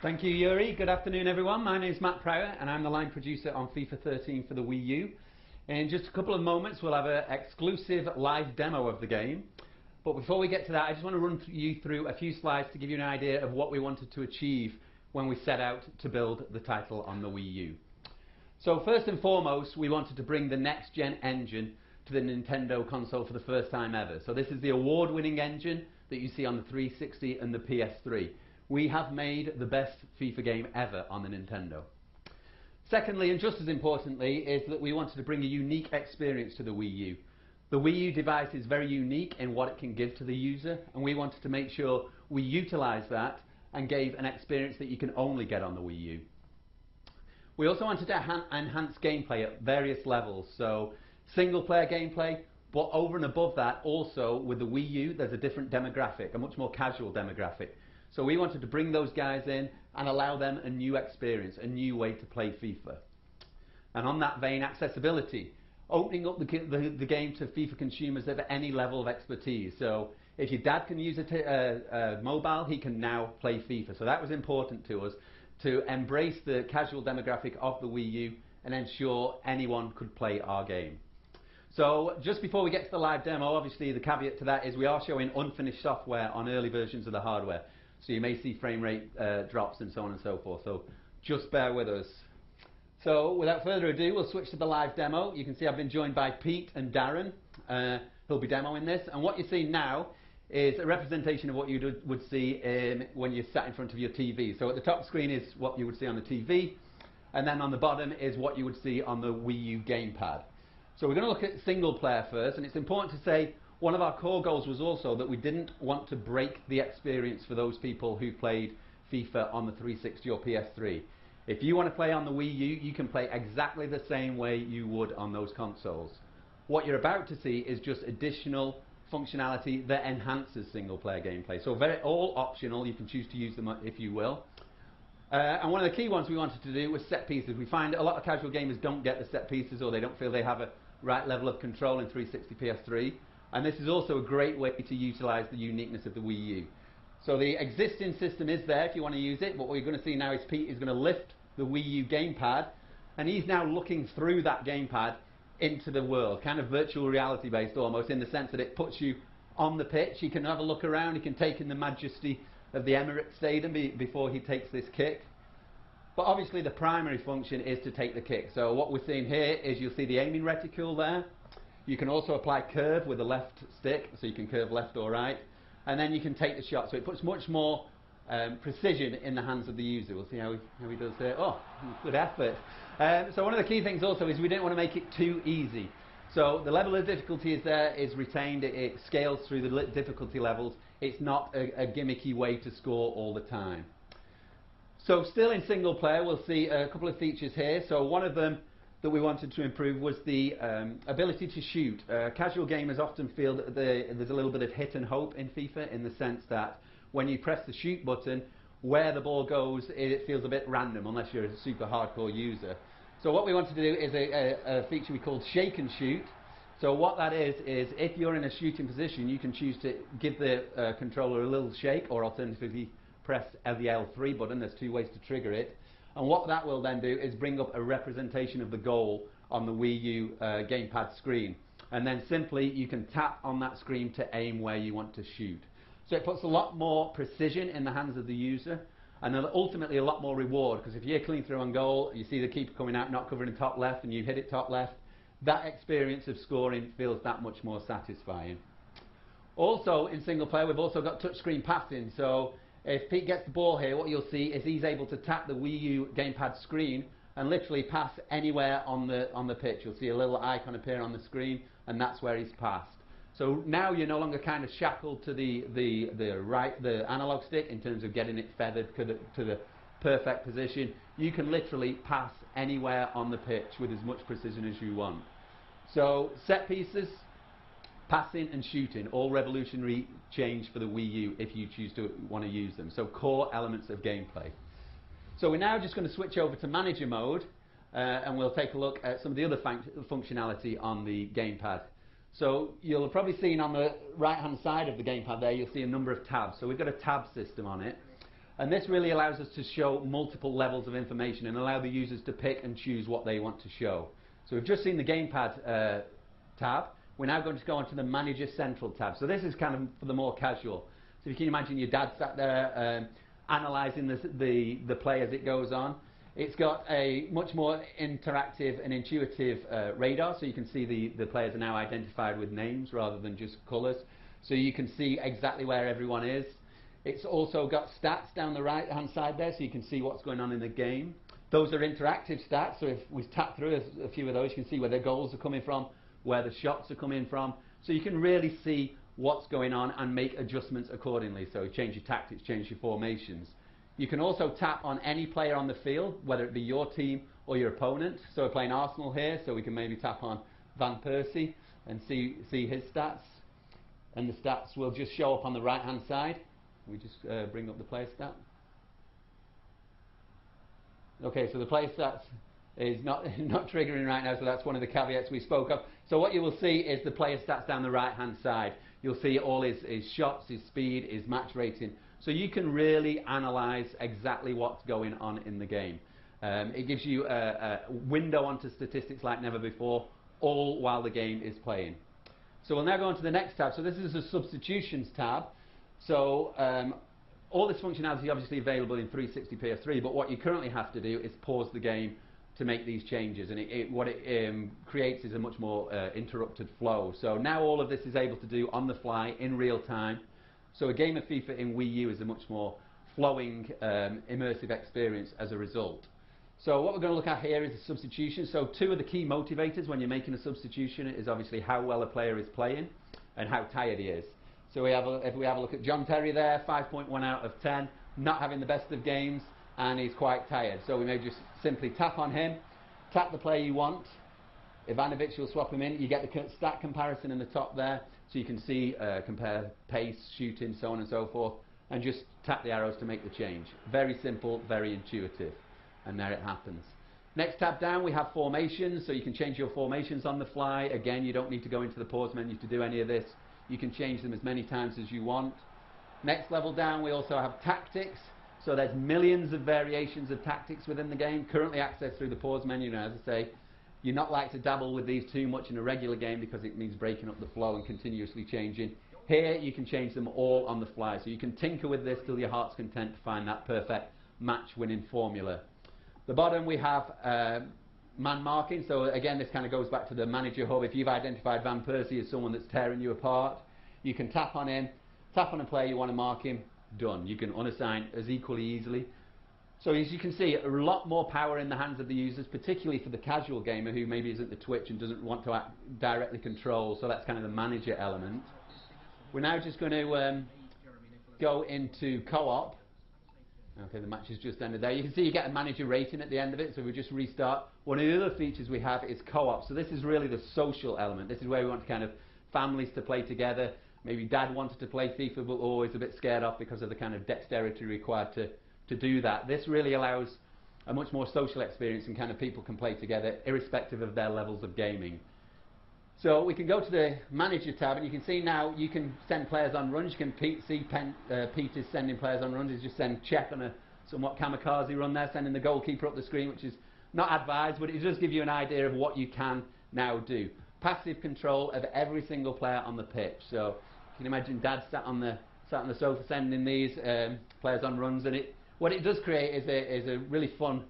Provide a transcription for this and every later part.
Thank you, Yuri. Good afternoon, everyone. My name is Matt Pryor, and I'm the line producer on FIFA 13 for the Wii U. In just a couple of moments, we'll have an exclusive live demo of the game. But before we get to that, I just want to run you through a few slides to give you an idea of what we wanted to achieve when we set out to build the title on the Wii U. So first and foremost, we wanted to bring the next-gen engine to the Nintendo console for the first time ever. So this is the award-winning engine that you see on the 360 and the PS3. We have made the best FIFA game ever on the Nintendo. Secondly, and just as importantly, is that we wanted to bring a unique experience to the Wii U. The Wii U device is very unique in what it can give to the user, and we wanted to make sure we utilize that and gave an experience that you can only get on the Wii U. We also wanted to enhance gameplay at various levels, so single-player gameplay, but over and above that, also with the Wii U, there's a different demographic, a much more casual demographic. So we wanted to bring those guys in and allow them a new experience, a new way to play FIFA. And on that vein, accessibility. Opening up the game to FIFA consumers at any level of expertise. So if your dad can use a mobile, he can now play FIFA. So that was important to us, to embrace the casual demographic of the Wii U and ensure anyone could play our game. So just before we get to the live demo, obviously the caveat to that is we are showing unfinished software on early versions of the hardware. So you may see frame rate drops and so on and so forth. So just bear with us. So without further ado, we'll switch to the live demo. You can see I've been joined by Pete and Darren, who'll be demoing this. And what you're seeing now is a representation of what you would see when you're sat in front of your TV. So at the top screen is what you would see on the TV, and then on the bottom is what you would see on the Wii U gamepad. So we're going to look at single player first, and it's important to say one of our core goals was also that we didn't want to break the experience for those people who played FIFA on the 360 or PS3. If you want to play on the Wii U, you can play exactly the same way you would on those consoles. What you're about to see is just additional functionality that enhances single player gameplay. So all optional, you can choose to use them if you will. And one of the key ones we wanted to do was set pieces. We find a lot of casual gamers don't get the set pieces, or they don't feel they have a right level of control in 360 PS3. And this is also a great way to utilize the uniqueness of the Wii U. So the existing system is there if you want to use it, but what you're going to see now is Pete is going to lift the Wii U gamepad, and he's now looking through that gamepad into the world, kind of virtual reality based almost, in the sense that it puts you on the pitch. He can have a look around, he can take in the majesty of the Emirates Stadium before he takes this kick. But obviously the primary function is to take the kick. So what we're seeing here is you'll see the aiming reticule there. You can also apply curve with the left stick, so you can curve left or right, and then you can take the shot. So it puts much more precision in the hands of the user. We'll see how he does there. Oh, good effort. So one of the key things also is we didn't want to make it too easy. So the level of difficulty is retained. It scales through the difficulty levels. It's not a gimmicky way to score all the time. So still in single player, we'll see a couple of features here. So one of them that we wanted to improve was the ability to shoot. Casual gamers often feel that there's a little bit of hit and hope in FIFA, in the sense that when you press the shoot button, where the ball goes, it feels a bit random unless you're a super hardcore user. So what we wanted to do is a feature we called shake and shoot. So what that is if you're in a shooting position, you can choose to give the controller a little shake, or alternatively press the L3 button. There's two ways to trigger it. And what that will then do is bring up a representation of the goal on the Wii U gamepad screen. And then simply you can tap on that screen to aim where you want to shoot. So it puts a lot more precision in the hands of the user, and then ultimately a lot more reward, because if you're clean through on goal, you see the keeper coming out not covering top left, and you hit it top left, that experience of scoring feels that much more satisfying. Also in single player, we've also got touchscreen passing. So if Pete gets the ball here, what you'll see is he's able to tap the Wii U gamepad screen and literally pass anywhere on the pitch. You'll see a little icon appear on the screen, and that's where he's passed. So now you're no longer kind of shackled to the analog stick in terms of getting it feathered to the perfect position. You can literally pass anywhere on the pitch with as much precision as you want. So set pieces, passing and shooting, all revolutionary change for the Wii U if you choose to want to use them. So core elements of gameplay. So we're now just going to switch over to manager mode, and we'll take a look at some of the other functionality on the gamepad. So you'll have probably seen on the right hand side of the gamepad there, you'll see a number of tabs. So we've got a tab system on it. And this really allows us to show multiple levels of information and allow the users to pick and choose what they want to show. So we've just seen the Gamepad tab. We're now going to go on to the Manager Central tab. So this is kind of for the more casual. So if you can imagine your dad sat there analysing the play as it goes on. It's got a much more interactive and intuitive radar, so you can see the players are now identified with names rather than just colours. So you can see exactly where everyone is. It's also got stats down the right hand side there, so you can see what's going on in the game. Those are interactive stats, so if we tap through a few of those, you can see where the goals are coming from, where the shots are coming from. So you can really see what's going on and make adjustments accordingly. So change your tactics, change your formations. You can also tap on any player on the field, whether it be your team or your opponent. So we're playing Arsenal here, so we can maybe tap on Van Persie and see his stats. And the stats will just show up on the right hand side. We just bring up the player stat. Okay, so the player stats is not triggering right now, so that's one of the caveats we spoke of. So what you will see is the player stats down the right hand side. You'll see all his shots, his speed, his match rating. So you can really analyse exactly what's going on in the game. It gives you a window onto statistics like never before, all while the game is playing. So we'll now go on to the next tab. So this is the Substitutions tab. So all this functionality is obviously available in 360 PS3, but what you currently have to do is pause the game to make these changes, and what it creates is a much more interrupted flow. So now all of this is able to do on the fly, in real time. So a game of FIFA in Wii U is a much more flowing, immersive experience as a result. So what we're going to look at here is the substitution. So two of the key motivators when you're making a substitution is obviously how well a player is playing and how tired he is. So if we have a look at John Terry there, 5.1 out of 10, not having the best of games, and he's quite tired. So we may just simply tap on him, tap the player you want. Ivanovic, you'll swap him in. You get the stat comparison in the top there, so you can see, compare pace, shooting, so on and so forth, and just tap the arrows to make the change. Very simple, very intuitive, and there it happens. Next tab down, we have formations, so you can change your formations on the fly. Again, you don't need to go into the pause menu to do any of this. You can change them as many times as you want. Next level down, we also have tactics. So there's millions of variations of tactics within the game, currently accessed through the pause menu. Now, as I say, you're not like to dabble with these too much in a regular game because it means breaking up the flow and continuously changing. Here, you can change them all on the fly. So you can tinker with this till your heart's content to find that perfect match-winning formula. The bottom, we have man marking. So again, this kind of goes back to the manager hub. If you've identified Van Persie as someone that's tearing you apart, you can tap on him, tap on a player you want to mark him, done. You can unassign as equally easily. So as you can see, a lot more power in the hands of the users, particularly for the casual gamer who maybe isn't the Twitch and doesn't want to directly control. So that's kind of the manager element. We're now just going to go into co-op. Okay, the match has just ended there. You can see you get a manager rating at the end of it, so we just restart. One of the other features we have is co-op. So this is really the social element. This is where we want kind of families to play together. Maybe dad wanted to play FIFA but always a bit scared off because of the kind of dexterity required to do that. This really allows a much more social experience and kind of people can play together irrespective of their levels of gaming. So we can go to the manager tab and you can see now you can send players on runs. You can see Peter's sending players on runs. He's just send check on a somewhat kamikaze run there, sending the goalkeeper up the screen, which is not advised, but it does give you an idea of what you can now do. Passive control of every single player on the pitch. So you can imagine Dad sat on the sofa sending these players on runs, and what it does create is a really fun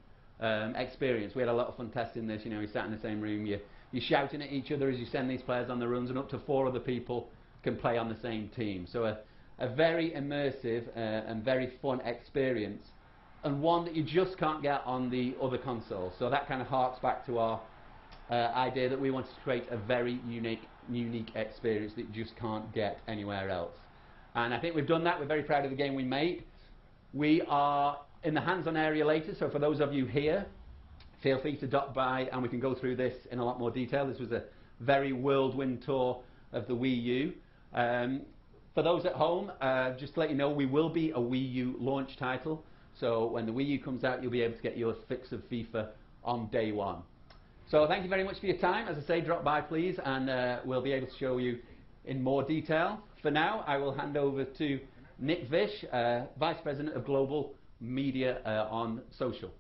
experience. We had a lot of fun testing this. You know, you sat in the same room, you're shouting at each other as you send these players on the runs, and up to 4 other people can play on the same team. So a very immersive and very fun experience, and one that you just can't get on the other consoles. So that kind of harks back to our idea that we wanted to create a very unique experience that you just can't get anywhere else. And I think we've done that. We're very proud of the game we made. We are in the hands-on area later, so for those of you here, feel free to drop by and we can go through this in a lot more detail. This was a very whirlwind tour of the Wii U. For those at home, just to let you know, we will be a Wii U launch title. So when the Wii U comes out, you'll be able to get your fix of FIFA on day one. So thank you very much for your time. As I say, drop by please, and we'll be able to show you in more detail. For now, I will hand over to Nick Vish, Vice President of Global media on social.